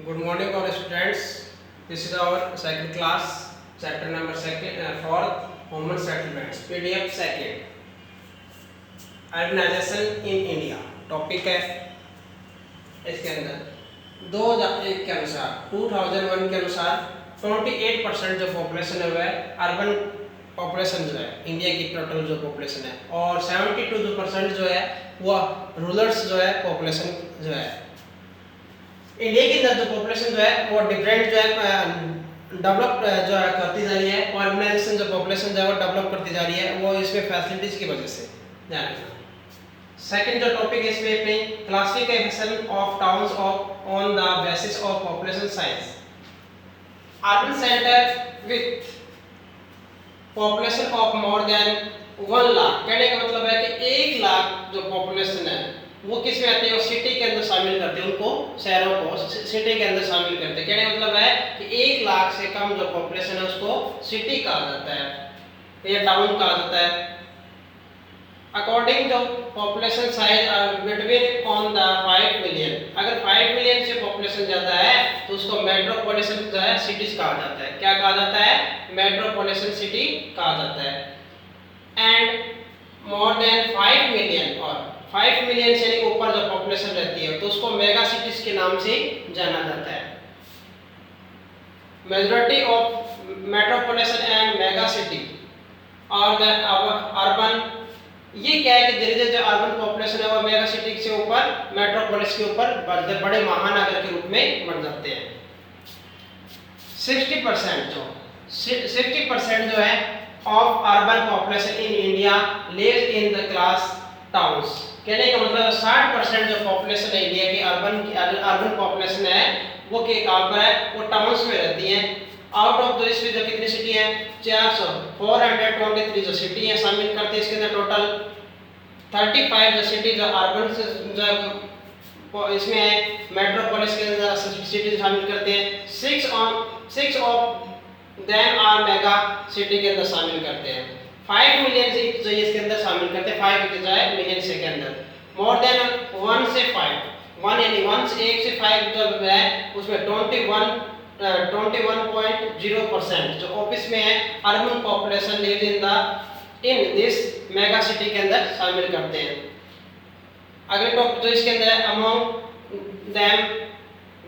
Good morning, all students. This is our second class, chapter number fourth, human settlements, PDF second, urbanization in India. Topic है इसके अंदर 2001 के अनुसार 2001 के अनुसार 28% जो पॉपुलेशन है वह अर्बन पॉपुलेशन जो है इंडिया की टोटल जो पॉपुलेशन है, और 72% जो है वह रूरल्स जो है पॉपुलेशन जो है इंडिया के अंदर जो पॉपुलेशन जो है वो डिफरेंट जो है डेवलप जो है करती जा रही है। ऑर्गेनाइजेशन जो पॉपुलेशन जो है वो डेवलप करती जा रही है, वो इसमें फैसिलिटीज की वजह से ध्यान रखना। सेकंड जो टॉपिक है इसमें अपनी classification of towns of on the basis of population size. Urban centre with population of more than 1 lakh, कहने का मतलब है कि 1 लाख जो पॉपुलेशन है वो किस में आते हैं, वो सिटी के अंदर शामिल करते हैं, उनको शहरों को सिटी के अंदर शामिल करते हैं। कहने का मतलब है कि 1 लाख से कम जो पॉपुलेशन है उसको सिटी कहा जाता है या टाउन कहा जाता है। According to population size between on the 5 million, अगर 5 मिलियन से पॉपुलेशन ज्यादा है तो उसको मेट्रोपॉलिटन जो है सिटीज कहा जाता है। क्या कहा जाता है? मेट्रोपॉलिटन सिटी कहा जाता है। एंड मोर देन 5 मिलियन, और 5 मिलियन से ऊपर जो पॉपुलेशन रहती है तो उसको मेगा सिटीज के नाम से जाना जाता है। Majority of metropolitan and mega city और द अर्बन, ये क्या है कि धीरे धीरे जो अर्बन पॉपुलेशन है वो मेगा सिटी से ऊपर मेट्रोपोलिस के ऊपर बड़े महानगर के रूप में बढ़ जाते हैं। 60% जो है of urban population in India lives in the class towns. कहने का मतलब 60% जो पॉपुलेशन है इंडिया की अर्बन पॉपुलेशन है वो के कहां पर है, वो टाउन्स में रहती है। आउट ऑफ दो इसमें जो कितनी सिटी है 423 जो सिटी है शामिल करते हैं। इसके अंदर टोटल 35 जो सिटी जो अर्बन जो इसमें है, मेट्रोपोलिस के अंदर सिटी शामिल करते हैं। 6 of them are mega city के अंदर शामिल करते हैं। 5 मिलियन से जो इसके अंदर शामिल करते हैं, 5 के जाए मिलियन से के अंदर। मोर देन 1 से 5, 1 यानी 1 से 1 से 5 जो है उसमें 21.0% जो ऑफिस में है urban population live in this mega city के अंदर शामिल करते हैं। अगले टॉपिक जो इसके अंदर है अमंग देम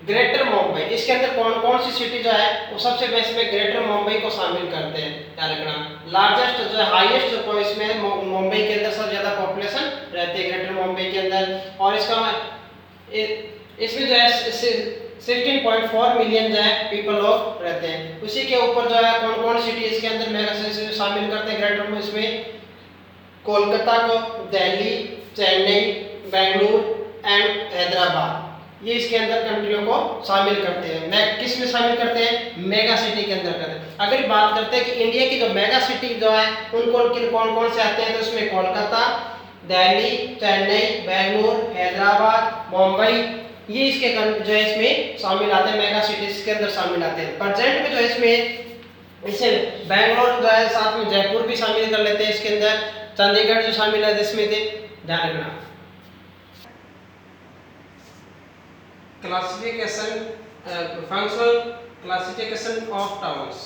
ग्रेटर मुंबई, इसके अंदर कौन कौन सी सिटी जो है वो सबसे बेस्ट में ग्रेटर मुंबई को शामिल करते हैं। ध्यान रखना, लार्जेस्ट जो है हाईएस्ट जो इसमें मुंबई के अंदर सबसे ज्यादा पॉपुलेशन रहती है ग्रेटर मुंबई के अंदर, और इसका इसमें जो है 16.4 मिलियन जो है पीपल लोग रहते हैं। उसी के ऊपर जो है कौन कौन सिटी इसके अंदर मेगा सिटी शामिल करते हैं ग्रेटर में, इसमें कोलकाता को, दिल्ली, चेन्नई, बेंगलुरु एंड हैदराबाद, ये इसके अंदर कंट्रियों को शामिल करते हैं। मैं किस में शामिल करते हैं? मेगा सिटी के अंदर करते हैं। अगर बात करते हैं कि इंडिया की जो मेगा सिटी जो है उनको कौन कौन से आते हैं, तो इसमें कोलकाता, दिल्ली, चेन्नई, बेंगलुरु, हैदराबाद, मुंबई, ये इसके जो है इसमें शामिल आते हैं, मेगा सिटीज के अंदर शामिल आते हैं। प्रेजेंट में जो है इसमें इसे बेंगलुरु जो है साथ में जयपुर भी शामिल कर लेते हैं इसके अंदर, चंडीगढ़ जो शामिल है जिसमें थे। ध्यान रखना, classification functional classification of towns,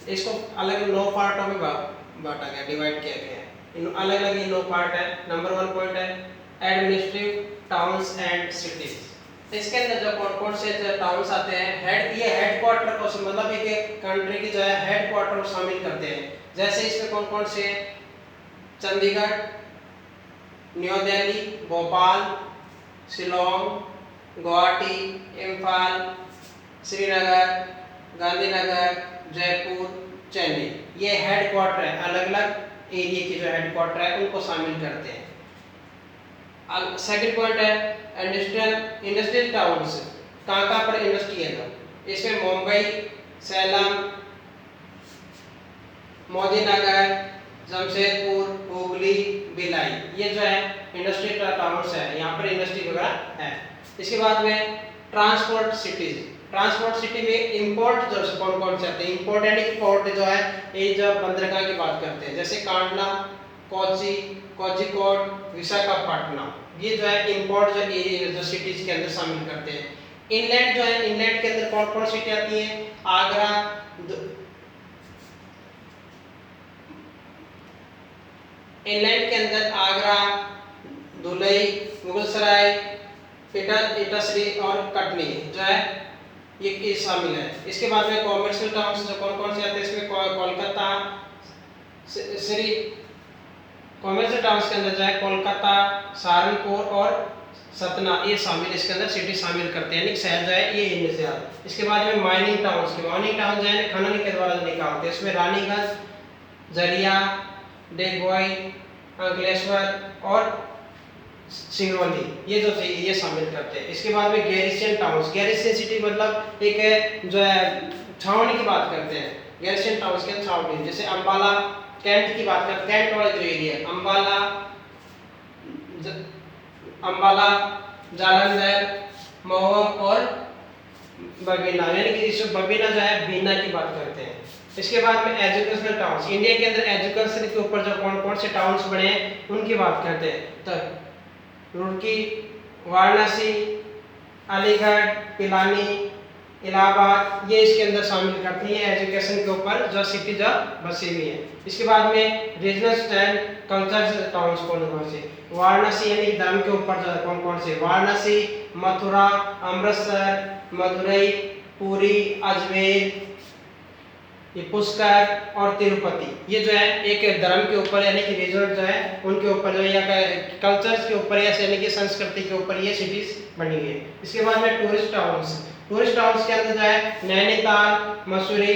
इसको अलग 9 पार्टों में बांटा गया, डिवाइड किया गया है। इन अलग अलग 9 पार्ट है। नंबर 1 पॉइंट है एडमिनिस्ट्रेटिव टाउन्स एंड सिटीज। इसके अंदर जो कौन कौन से टाउन्स आते हैं, ये हेडक्वार्टर को मतलब एक कंट्री की जो है हेडक्वार्टर शामिल करते हैं। जैसे इसमें कौन कौन से, चंडीगढ़, न्यू दिल्ली, भोपाल, शिलोंग, गुवाहाटी, इम्फाल, श्रीनगर, गांधीनगर, जयपुर, चेन्नई, ये हेडक्वार्टर है। अलग अलग एरिया की जो हेडक्वार्टर है उनको शामिल करते हैं। सेकंड पॉइंट है इंडस्ट्रियल टाउन्स, कहाँ पर इंडस्ट्री है, तो इसमें मुंबई, सैलम, मोदीनगर, जमशेदपुर, हुगली, भिलाई, ये जो है इंडस्ट्रियल टाउन्स है, यहाँ पर इंडस्ट्री वगैरह है। इसके बाद में ट्रांसपोर्ट सिटीज, ट्रांसपोर्ट सिटी में इंपोर्ट जो कौन कौन से आते हैं, इंपोर्ट यानी कि पोर्ट जो है ये जो बंदरगाह की बात करते हैं, जैसे कांडला, कोची, कोझिकोड, विशाखापट्टनम, ये जो है इंपोर्ट जो सिटीज के अंदर शामिल करते हैं। इनलैंड जो है, इनलैंड के अंदर कौन कौन सिटी आती है? आगरा, इनलैंड के अंदर आगरा, धुलई, मुगलसराय, इटाश्री और कटनी जो है ये शामिल है। इसके बाद में कॉमर्शियल टाउन्स जो कौन कौन से आते हैं इसमें? कोलकाता, श्री कॉमर्शियल टाउन्स के अंदर जो है कोलकाता, सहारनपुर और सतना ये शामिल, इसके अंदर सिटी शामिल करते हैं, यानी शहर जो है ये इनमें से आते हैं। इसके बाद में माइनिंग टाउन्स जो है खनन के द्वारा निकालते हैं, इसमें रानीगंज, झरिया, डेगोई, अंकलेश्वर और सिंगरौली ये जो ये शामिल करते हैं। इसके बाद में गैरिसन टाउन्स, गैरिसन सिटी मतलब एक जो है छावनी की बात करते हैं, गैरिसन टाउन्स के छावनी, जैसे अंबाला, कैंट की बात करते हैं, कैंट वाला जो एरिया अंबाला, जालंधर, महुआ और बबीना, यानी कि इस बबीना जो है बीना की बात करते हैं। इसके बाद में एजुकेशनल टाउन्स, इंडिया के अंदर एजुकेशन के ऊपर जो कौन कौन से टाउन्स बने हैं उनकी बात करते हैं। तो रुड़की, वाराणसी, अलीगढ़, पिलानी, इलाहाबाद ये इसके अंदर शामिल करती है एजुकेशन के ऊपर जो सिटी जो बसी हुई है। इसके बाद में रीजनल एंड कल्चरल टाउन्स कौन कौन से? वाराणसी यानी धर्म के ऊपर जो कौन कौन से? वाराणसी, मथुरा, अमृतसर, मदुरई, पुरी, अजमेर, ये पुष्कर और तिरुपति, ये जो है एक धर्म के ऊपर यानी कि रीजनल जो है उनके ऊपर जो है या कल्चर्स के ऊपर या यानी कि संस्कृति के ऊपर ये सिटीज बनी हुई है। इसके बाद में टूरिस्ट टाउन्स के अंदर जो है नैनीताल, मसूरी,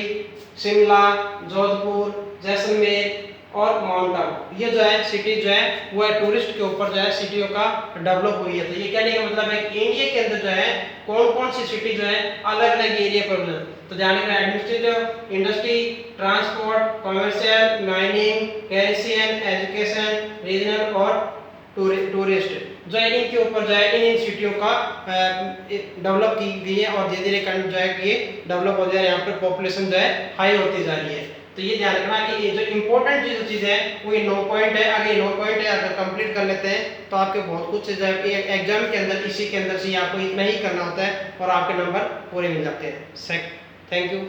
शिमला, जोधपुर, जैसलमेर और माउंट आबू, ये जो है सिटी जो है वो है टूरिस्ट के ऊपर जो है सिटियों का डेवलप हुई है। तो ये कहने का मतलब है कि इंडिया के अंदर जो है कौन कौन सी सिटी जो है अलग अलग एरिया पर, तो ध्यान रखना administrative, industry, transport, commercial, mining, कैरिसियन, एजुकेशन, रीजनल और टूरिस्ट जो है इनके ऊपर जो है इन सिटियों का डेवलप की गई है और धीरे धीरे जो है ये डेवलप हो जा रहा है, यहाँ पर पॉपुलेशन जो है हाई होती जा रही है। तो ये ध्यान रखना कि ये जो इंपॉर्टेंट जो चीज़ है वो ये 9 पॉइंट है। अगर ये 9 पॉइंट है अगर कंप्लीट कर लेते हैं तो आपके बहुत कुछ जो है एग्जाम के अंदर इसी के अंदर से आपको इतना ही करना होता है और आपके नंबर पूरे मिल जाते हैं। Thank you.